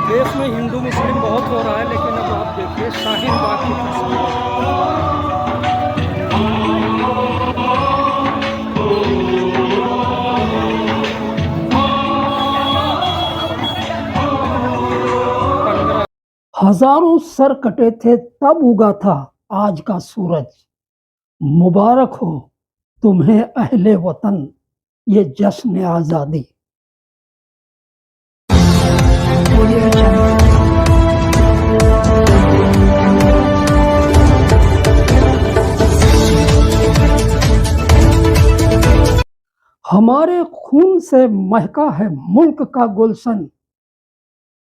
देश में हिंदू मुस्लिम बहुत हो रहा है, लेकिन अब आप देखिए शाहीन बाग की तस्वीर। हजारों सर कटे थे तब उगा था आज का सूरज। मुबारक हो तुम्हें अहले वतन ये जश्न आजादी। हमारे खून से महका है मुल्क का गुलशन।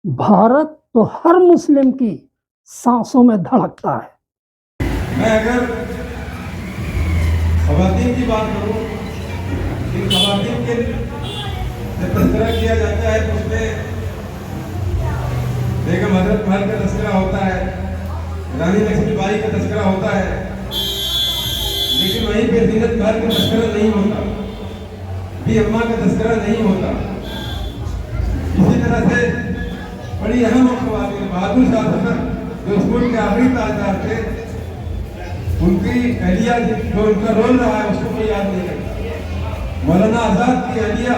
भारत तो हर मुस्लिम की सांसों में धड़कता है। मैं अगर खवातीन की बात करूं, इन खवातीन के जब तस्करा किया जाता है तो उसमें बेगम हजरत महल का तस्करा होता है, रानी लक्ष्मीबाई का तस्करा होता है, लेकिन वहीं पे जीनत महल का तस्करा नहीं होता, भी अम्मा का तस्करा नहीं होता। इसी तरह से बड़ी अहम खवातीन बहादुर शाह जफर जो स्कूल के आखिरी ताजदार थे, उनकी अहलिया जो उनका रोल रहा है उसको कोई याद नहीं करता। मौलाना आजाद की अहलिया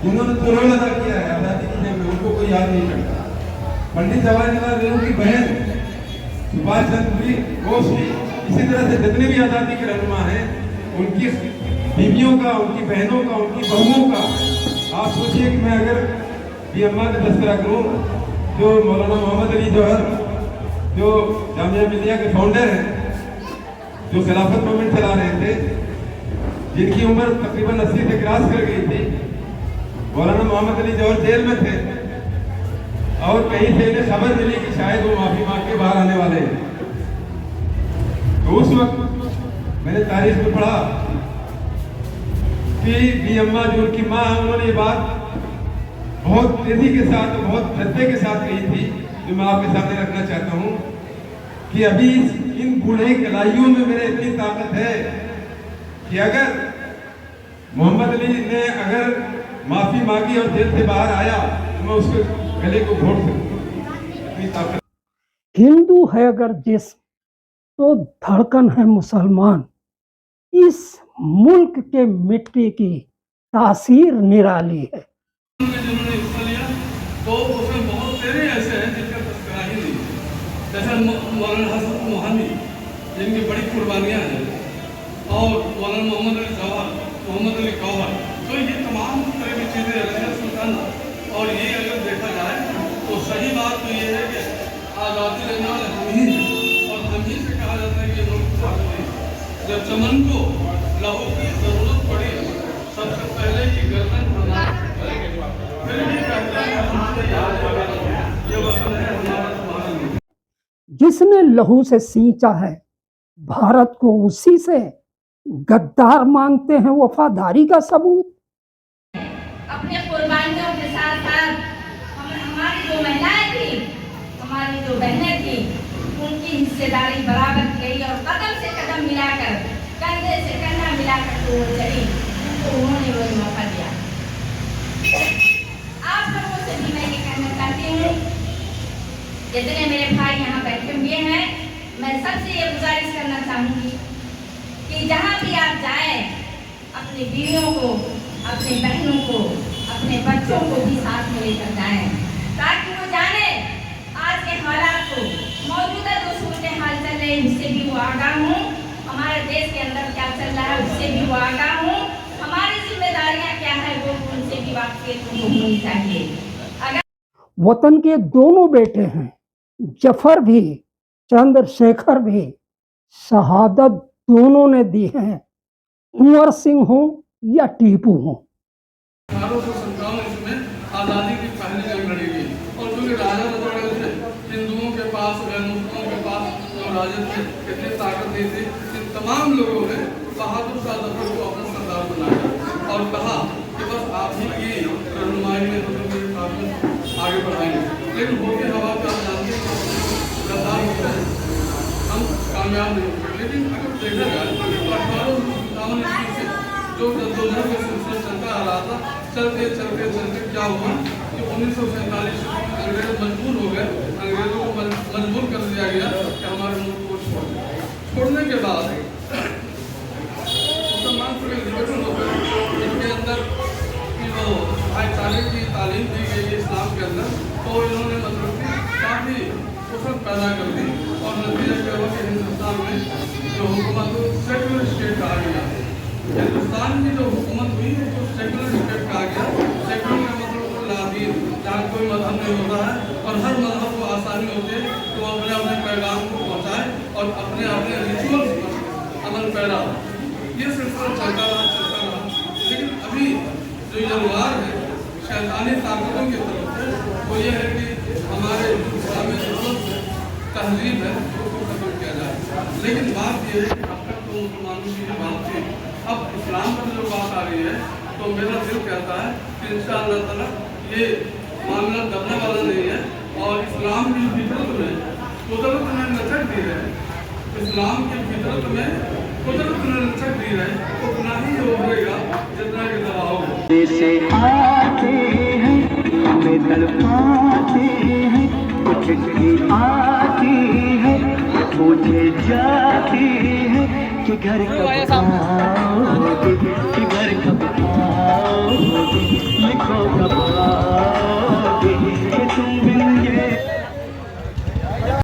जिन्होंने तो रोल अदा किया है आजादी की जंग में, उनको कोई याद नहीं करता। पंडित जवाहरलाल नेहरू की बहन सुभाष चंद्र बोस भी, इसी तरह से जितने भी आजादी के रहनुमा हैं उनकी बीवियों का, उनकी बहनों का, उनकी बहुओं का। आप सोचिए कि मैं अगर भी अम्मा का तस्करा करूँ, जो मौलाना मोहम्मद अली जौहर जो जामिया मिलिया के फाउंडर हैं, जो खिलाफत मूवमेंट चला रहे थे, जिनकी उम्र तकरीबन 80 से क्रॉस कर गई थी, मौलाना मोहम्मद अली जौहर जेल में थे और कहीं से इन्हें खबर मिली कि शायद वो माफी मांग के बाहर आने वाले हैं। तो उस वक्त मैंने तारीख में पढ़ा कि भी अम्मा जो उनकी माँ, उन्होंने ये बात बहुत तेजी के साथ, बहुत श्रद्धे के साथ कही थी, जो मैं आपके सामने रखना चाहता हूँ कि अभी इन बूढ़े कलाइयों में मेरे इतनी ताकत है कि अगर मोहम्मद अली ने अगर माफी मांगी और जेल से बाहर आया तो मैं उसके गले को घोट सकूं। इतनी ताकत। हिंदू है अगर जिस्म तो धड़कन है मुसलमान। इस मुल्क के मिट्टी की तासीर निराली है। जिन्होंने हिस्सा लिया तो उसमें बहुत सारे ऐसे हैं जिनका तस्करा ही नहीं, जैसे मौलाना हसन मोहानी जिनकी बड़ी कुर्बानियाँ हैं, और मौलाना मोहम्मद अली जवाहर, मोहम्मद अली गौहर, तो ये तमाम तरह की चीज़ें रजिया सुल्ताना। और ये अगर देखा जाए तो सही बात तो ये है कि आज़ादी लेने वाले हम ही हैं, और हम ही से कहा जाता है कि मुल्क नहीं। जब चमन को लहू की जरूरत पड़ी सबसे पहले ये गर्दन हमारा, फिर भी कहते हैं हमसे याद है ये वतन है हमारा तुम्हारा नहीं। जिसने लहू से सींचा है भारत को, उसी से गद्दार मांगते हैं वफादारी का सबूत। अपने कुर्बानियों के साथ साथ हमारी जो महिलाएं थी, हमारी जो बहनें थी, उनकी हिस्सेदारी बराबर गई और कदम से कदम मिलाकर, कंधे से कंधा मिलाकर तो वो चली, तो उन्होंने वही मौका दिया। आप लोगों से भी मैं ये कहना चाहती हूँ, जितने मेरे भाई यहाँ बैठे हुए हैं, मैं सबसे ये गुजारिश करना चाहूँगी कि जहाँ भी आप जाएं, अपनी बीवियों को, अपनी बहनों को, अपने बच्चों को भी साथ में लेकर जाएं, ताकि वो जाने आज के हालात को, मौजूदा जो सूरत हाल चल रहे हैं उससे भी वो आगाह हूँ, हमारे देश के अंदर क्या चल रहा है उससे भी वो आगाह हूँ, हमारी जिम्मेदारियाँ क्या है वो उनसे भी वाकफियत होनी चाहिए। अगर वतन के दोनों बेटे हैं, जफर भी चंद्रशेखर भी, शहादत दोनों ने दी है, कुंवर सिंह हो या टीपू हो। 1857 इसमें आज़ादी की पहली जंग लड़ी गई, और जो राजा रजवाड़े थे, हिंदुओं के पास, मुस्लिमों के पास जो राजा थे, कितनी ताकत नहीं थी, इन तमाम लोगों ने बहादुर शाह जफर को अपना सरदार बनाया और कहा कि बस आप ही की रहनुमाई में हम लोग आगे बढ़ाएंगे। लेकिन होके हवा का जानते गद्दार होते हैं, हम कामयाब नहीं हो सके। लेकिन अगर देखा जाए तो 1857 ईस्वी से जो जद्दोजहद का सिलसिला चलता आ रहा था, चलते चलते चलते क्या हुआ कि 1947 में अंग्रेज मजबूर हो गए, अंग्रेजों को मजबूर कर दिया गया कि हमारे मुल्क को छोड़ दें। छोड़ने के बाद मुसलमान को लिबरेशन हो गए, इनके अंदर की वो भाईचारे की तालीम दी गई है इस्लाम के अंदर, तो इन्होंने मतलब कि काफ़ी उसमें पैदा कर दी और नतीजा क्या हुआ कि हिंदुस्तान में जो हुकूमत सेकुलर स्टेट कहा गया, हिंदुस्तान की जो हुकूमत हुई उसको सेकुलर स्टेट कहा गया। सेकुलर का मतलब लादीन, जहाँ कोई मजहब नहीं होता है और हर मजहब को आसानी होती है कि वो अपने अपने पैगाम को पहुँचाए और अपने अपने रिचुअल्स पर अमल पैरा। ये सिलसिला चलता रहा। लेकिन अभी जो ये रुआर है शैतानी ताकतों की तरफ से, वो ये है कि हमारे इस्लामी तहजीब है उसको खत्म किया जाए। लेकिन बात यह है कि अब तक तो मुसलमानों की जो बात थी, अब इस्लाम पर जो बात आ रही है तो मेरा दिल कहता है कि इंशाअल्लाह ताला ये मामला दबने वाला नहीं है। और इस्लाम की फितरत में कुदरत ने लचक दी है, इस्लाम की फितरत में कुदरत ने लचक दी है, उतना ही ये उभरेगा जितना कि दबाओगे। जैसे आते हैं हमें तड़पाते हैं, कुछ भी आती है पूछे जाती है कि घर कब आओगे, कि घर कब आओगे, लिखो कब आओगे।